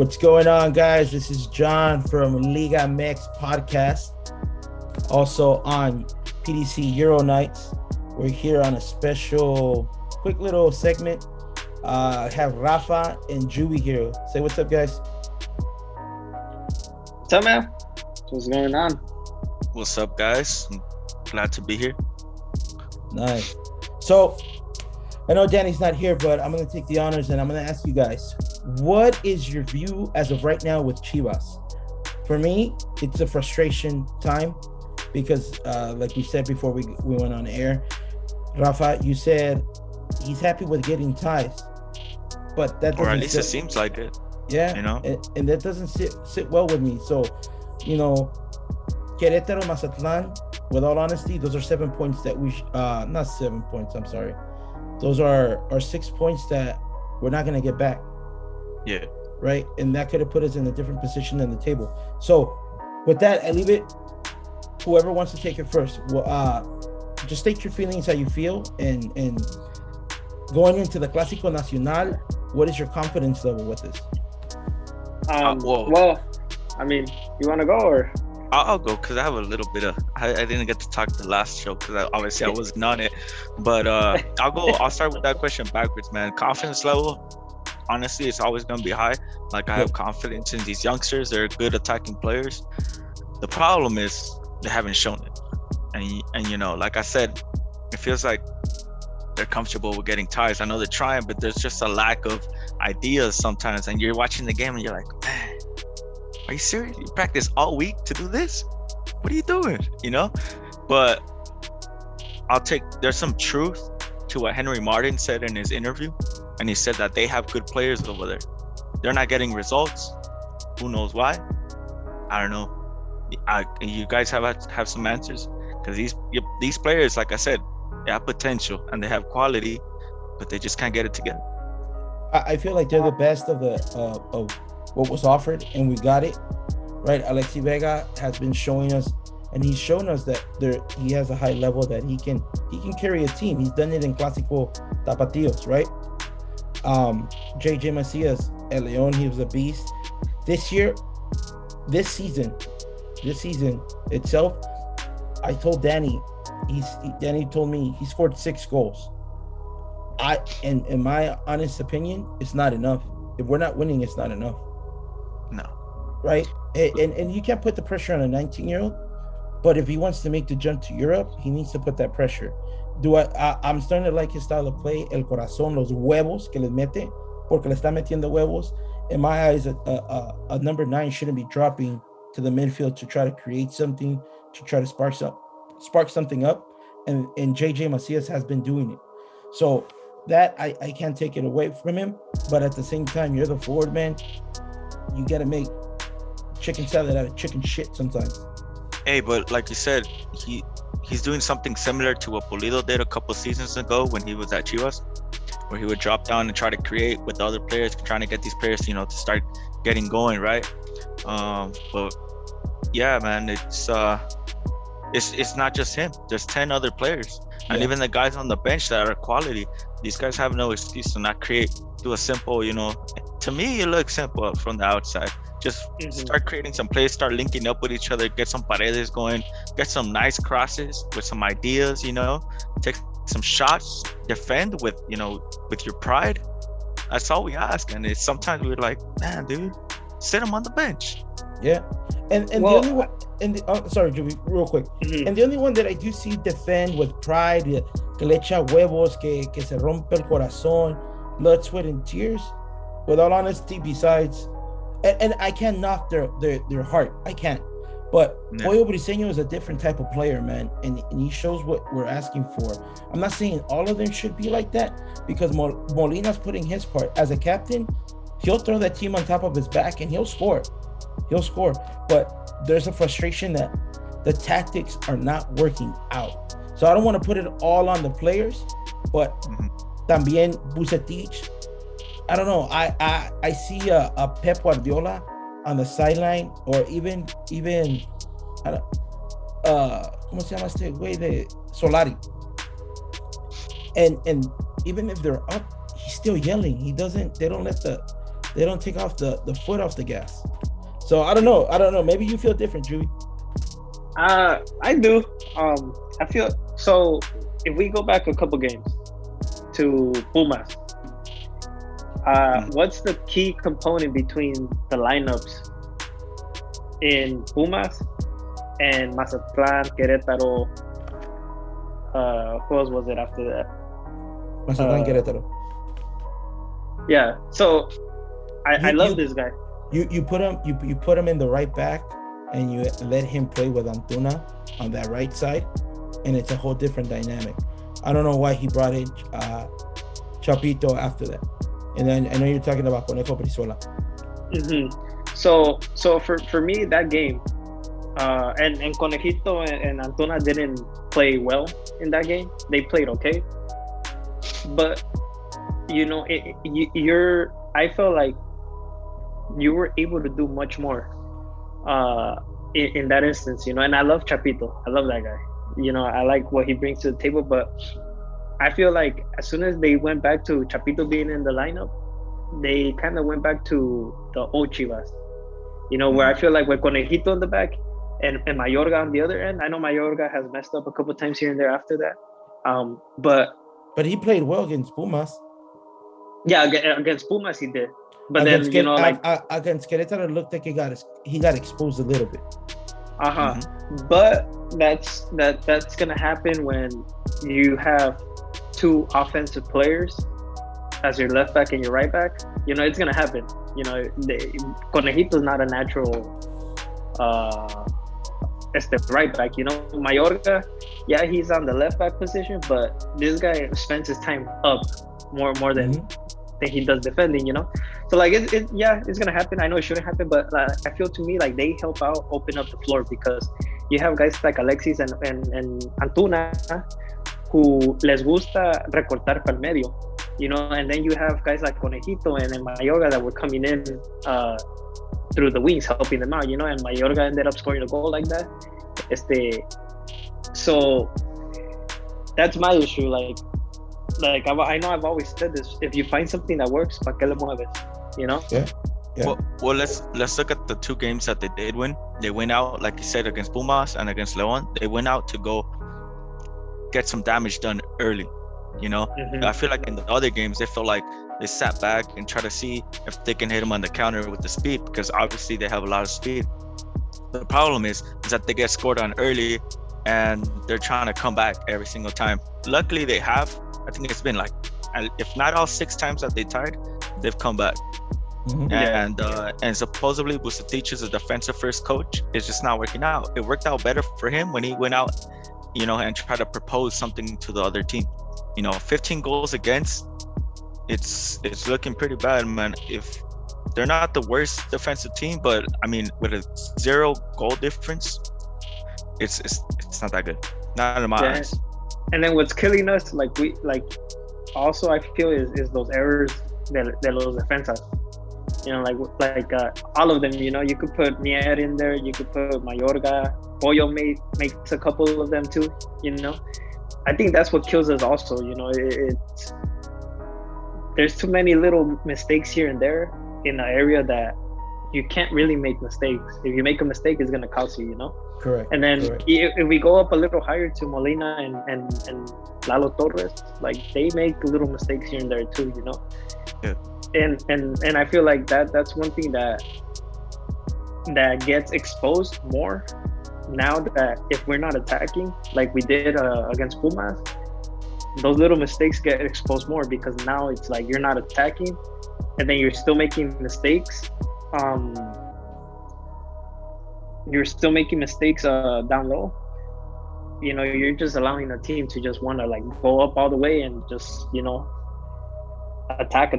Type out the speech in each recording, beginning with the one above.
What's going on, guys? This is John from Liga MX podcast, also on PDC Euro Nights. We're here on a special, quick little segment. Have Rafa and Juby here. Say what's up, guys. What's up, man? What's going on? What's up, guys? I'm glad to be here. Nice. So, I know Danny's not here, but I'm going to take the honors and I'm going to ask you guys, what is your view as of right now with Chivas? For me, it's a frustration time because, like we said before we went on air, Rafa, you said he's happy with getting ties, but that doesn't, or at least it seems like it. Yeah, you know, and that doesn't sit well with me. So, Querétaro, Mazatlán, with all honesty, those are 7 points that we not 7 points. I'm sorry, those are 6 points that we're not gonna get back. Yeah. Right, and that could have put us in a different position in the table. So, with that, I leave it. Whoever wants to take it first, just state your feelings, how you feel, and going into the Clásico Nacional, what is your confidence level with this? Well, I mean, you want to go or? I'll go because I have a little bit of. I didn't get to talk the last show because obviously I wasn't on it. But I'll go. I'll start with that question backwards, man. Confidence level, honestly, it's always gonna be high. Like I have confidence in these youngsters. They're good attacking players. The problem is they haven't shown it, and like I said, it feels like they're comfortable with getting ties. I know they're trying, but there's just a lack of ideas sometimes. And you're watching the game and you're like, man, are you serious? You practice all week to do this? What are you doing? But there's some truth to what Henry Martin said in his interview. And he said that they have good players over there. They're not getting results. Who knows why? I don't know. You guys have some answers? Because these players, like I said, they have potential and they have quality, but they just can't get it together. I feel like they're the best of what was offered, and we got it right. Alexi Vega has been showing us, and he's shown us that he has a high level that he can carry a team. He's done it in Clásico Tapatíos, right? JJ Macias at León, he was a beast. This season itself, I told Danny. Danny told me he scored 6 goals. In my honest opinion, it's not enough. If we're not winning, it's not enough. No. Right? And you can't put the pressure on a 19-year-old, but if he wants to make the jump to Europe, he needs to put that pressure. I'm starting to like his style of play, el corazón, los huevos que les mete, porque le está metiendo huevos. In my eyes, a number 9 shouldn't be dropping to the midfield to try to create something, to try to spark something up, and JJ Macias has been doing it. So that I can't take it away from him, but at the same time, you're the forward man. You got to make chicken salad out of chicken shit sometimes. Hey, but like you said, he's doing something similar to what Pulido did a couple seasons ago when he was at Chivas, where he would drop down and try to create with other players, trying to get these players, to start getting going, right? But yeah, man, it's not just him. There's 10 other players, and even the guys on the bench that are quality. These guys have no excuse to not do a simple, to me it looks simple from the outside. Just start creating some plays, start linking up with each other, get some paredes going, get some nice crosses with some ideas, take some shots, defend with your pride. That's all we ask. And sometimes we're like, man, dude, sit him on the bench. Yeah. And the only one, sorry, Juby, real quick. And the only one that I do see defend with pride, que le echa huevos, que se rompe el corazón, blood, sweat, and tears, with all honesty, besides, and I can't knock their heart. I can't. But Pollo Briseño is a different type of player, man, and he shows what we're asking for. I'm not saying all of them should be like that, because Molina's putting his part. As a captain, he'll throw that team on top of his back and he'll score. But there's a frustration that the tactics are not working out. So I don't want to put it all on the players, but también Vucetich. I don't know. I see a Pep Guardiola on the sideline, or even ¿cómo se llama este güey de Solari? And even if they're up, he's still yelling. They don't let the they don't take off the foot off the gas. So I don't know. Maybe you feel different, Julie. I do. I feel so. If we go back a couple games to Pumas, what's the key component between the lineups in Pumas and Mazatlán, Querétaro? Who else was it after that? Mazatlán, Querétaro. Yeah. So I love this guy. You put him in the right back, and you let him play with Antuna on that right side, and it's a whole different dynamic. I don't know why he brought in Chapito after that. And then I know you're talking about Conejo Brizuela. Mm-hmm. So for me, that game, and Conejito and Antuna didn't play well in that game. They played okay, but I felt like you were able to do much more in that instance, and I love Chapito. I love that guy. I like what he brings to the table, but I feel like as soon as they went back to Chapito being in the lineup, they kind of went back to the old Chivas, where I feel like with Conejito in the back and Mayorga on the other end. I know Mayorga has messed up a couple times here and there after that, but he played well against Pumas. Yeah, against Pumas he did. But against then against Querétaro, it looked like he got exposed a little bit. But that's gonna happen when you have two offensive players as your left back and your right back. It's gonna happen. Conejito's not a natural right back. Mayorga, yeah, he's on the left back position, but this guy spends his time up more than he does defending. So like it's gonna happen. I know it shouldn't happen, but I feel to me like they help out open up the floor, because you have guys like Alexis and Antuna who les gusta recortar para el medio, and then you have guys like Conejito and Mayorga that were coming in through the wings helping them out, and Mayorga ended up scoring a goal like that. So that's my issue. Like I know I've always said this: if you find something that works, ¿pa qué le mueves? Yeah. Well, let's look at the two games that they did win. They went out, like you said, against Pumas and against León. They went out to go get some damage done early. I feel like in the other games they felt like they sat back and tried to see if they can hit them on the counter with the speed, because obviously they have a lot of speed. The problem is that they get scored on early and they're trying to come back every single time. Luckily they have. I think it's been like, if not all 6 times that they tied, they've come back. And supposedly Vucetich is a defensive first coach. It's just not working out. It worked out better for him when he went out, and tried to propose something to the other team. 15 goals against, it's looking pretty bad, man. If they're not the worst defensive team, but I mean, with a 0 goal difference, it's not that good. Not in my eyes. And then what's killing us, also I feel is those errors de los defensas. All of them. You could put Mier in there. You could put Mayorga. Pollo makes a couple of them too. I think that's what kills us also. There's too many little mistakes here and there in an area that you can't really make mistakes. If you make a mistake, it's gonna cost you. Correct. And then if we go up a little higher to Molina and Lalo Torres, they make little mistakes here and there too. Yeah. And I feel like that's one thing that gets exposed more now, that if we're not attacking like we did against Pumas, those little mistakes get exposed more, because now it's like you're not attacking and then you're still making mistakes. You're still making mistakes down low. You're just allowing the team to just want to go up all the way and just attack.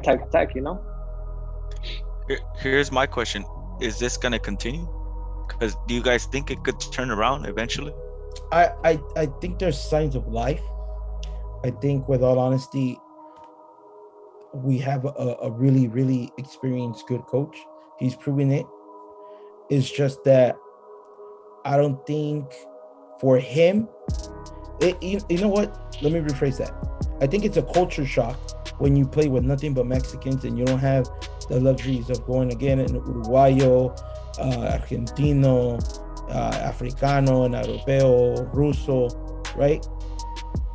Here's my question: is this gonna continue? Because do you guys think it could turn around eventually? I think there's signs of life. I think, with all honesty, we have a really, really experienced, good coach. He's proven it. It's just that I don't think for him, you know what? Let me rephrase that. I think it's a culture shock when you play with nothing but Mexicans and you don't have the luxuries of going again in Uruguayo, Argentino, Africano, and Europeo, Russo, right?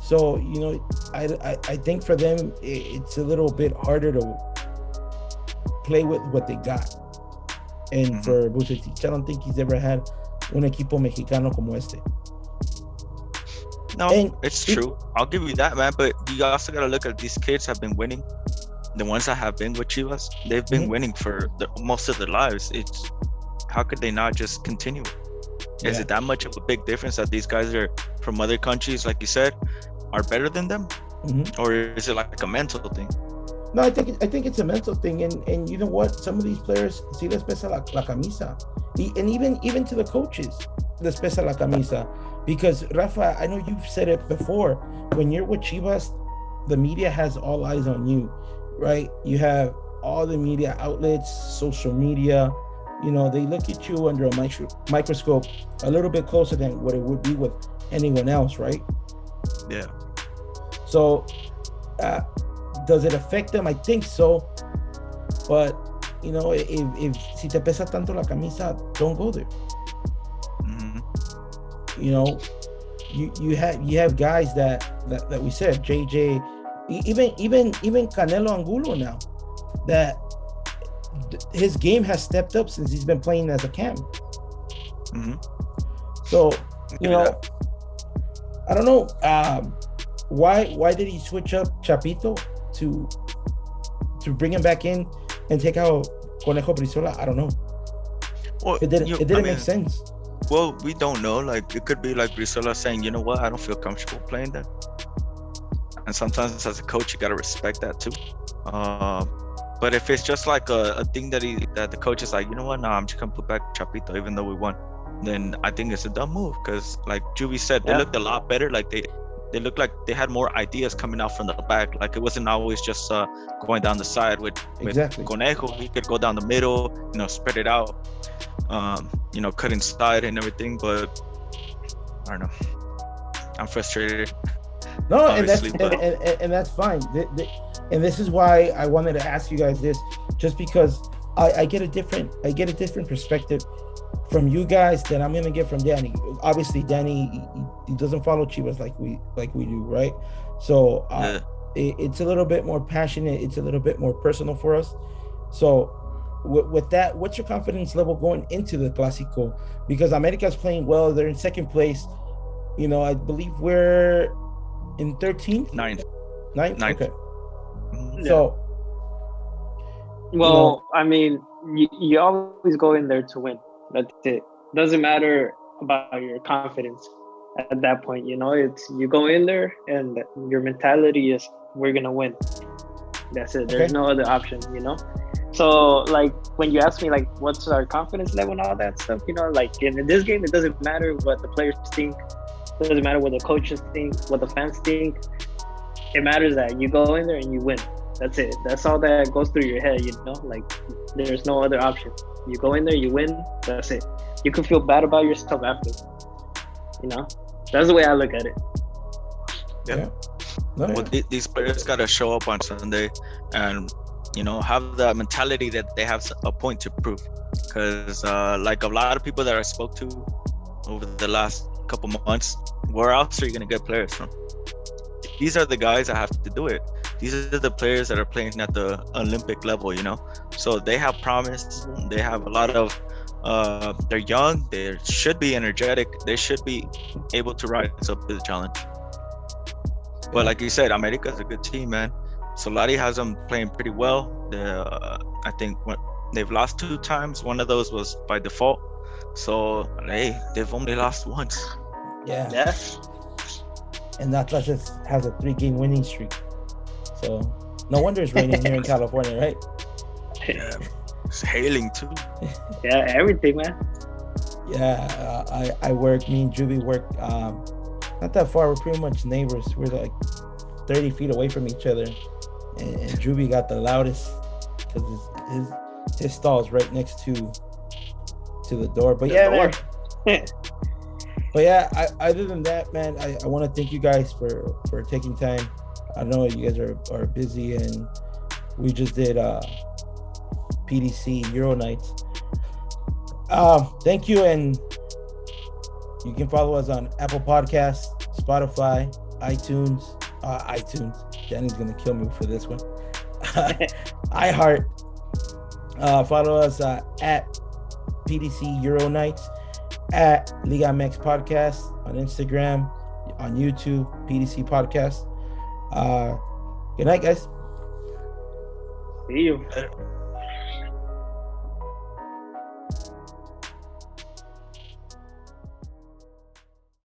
So, you know, I think for them, it's a little bit harder to play with what they got. And for Vucetich, I don't think he's ever had un equipo mexicano como este. No, and it's true. I'll give you that, man. But you also got to look at these kids have been winning. The ones that have been with Chivas, they've been winning for most of their lives. It's how could they not just continue? Is it that much of a big difference that these guys are from other countries, like you said, are better than them, or is it like a mental thing? No, I think it's a mental thing, and you know what? Some of these players, sí les pesa la camisa, and even to the coaches, les pesa la camisa. Because Rafa, I know you've said it before. When you're with Chivas, the media has all eyes on you, right? You have all the media outlets, social media. You know, they look at you under a microscope a little bit closer than what it would be with anyone else, right? Yeah. So, does it affect them? I think so. But, you know, if si te pesa tanto la camisa, don't go there. You know, you have guys that we said, JJ, even Canelo Angulo now, that his game has stepped up since he's been playing as a cam. So, you know, I don't know why did he switch up Chapito to bring him back in and take out Conejo Brizola? I don't know. Well, it didn't make sense. Well, we don't know. Like, it could be like Brizola saying, you know what, I don't feel comfortable playing that. And sometimes as a coach, you got to respect that too. But if it's just like a thing that the coach is like, you know what, I'm just going to put back Chapito even though we won, then I think it's a dumb move. Because like Juby said, they looked a lot better. Like they looked like they had more ideas coming out from the back. Like it wasn't always just going down the side with Conejo. He could go down the middle, you know, spread it out. You know, cut inside and everything, but I don't know. I'm frustrated. No, and that's fine. And this is why I wanted to ask you guys this, just because I get a different perspective from you guys than I'm gonna get from Danny. Obviously, Danny he doesn't follow Chivas like we do, right? So it's a little bit more passionate. It's a little bit more personal for us. So. With that, what's your confidence level going into the Clásico? Because America's playing well; they're in second place. You know, I believe we're in 13th, ninth. Okay. Yeah. So, well, I mean, you always go in there to win. That's it. Doesn't matter about your confidence at that point. You know, it's you go in there and your mentality is we're gonna win. That's it. There's no other option. You know. So, like, when you ask me, like, what's our confidence level and all that stuff, you know, like, in this game, it doesn't matter what the players think. It doesn't matter what the coaches think, what the fans think. It matters that you go in there and you win. That's it. That's all that goes through your head, you know? Like, there's no other option. You go in there, you win. That's it. You can feel bad about yourself after. You know? That's the way I look at it. Yeah. Well, these players got to show up on Sunday and... you know, have that mentality that they have a point to prove. Because like a lot of people that I spoke to over the last couple months, where else are you going to get players from? These are the guys that have to do it. These are the players that are playing at the Olympic level, you know. So they have promise. They have a lot of they're young. They should be energetic. They should be able to rise up to the challenge. But like you said, America's a good team, man. Solari has them playing pretty well. I think they've lost 2 times. One of those was by default. So, hey, they've only lost once. Yeah. And Atlas just has a 3-game winning streak. So, no wonder it's raining here in California, right? Yeah. It's hailing too. Yeah, everything, man. Yeah, I work, me and Juby work not that far. We're pretty much neighbors. We're like 30 feet away from each other. And Juby got the loudest because his stall is right next to the door. But man. But yeah, other than that, man, I want to thank you guys for taking time. I know you guys are busy, and we just did PDC Euro Nights. Thank you, and you can follow us on Apple Podcasts, Spotify, iTunes. Danny's gonna kill me for this one. iHeart. Follow us at PDC Euro Nights, at Liga MX Podcast on Instagram, on YouTube, PDC Podcast. Good night, guys. See you.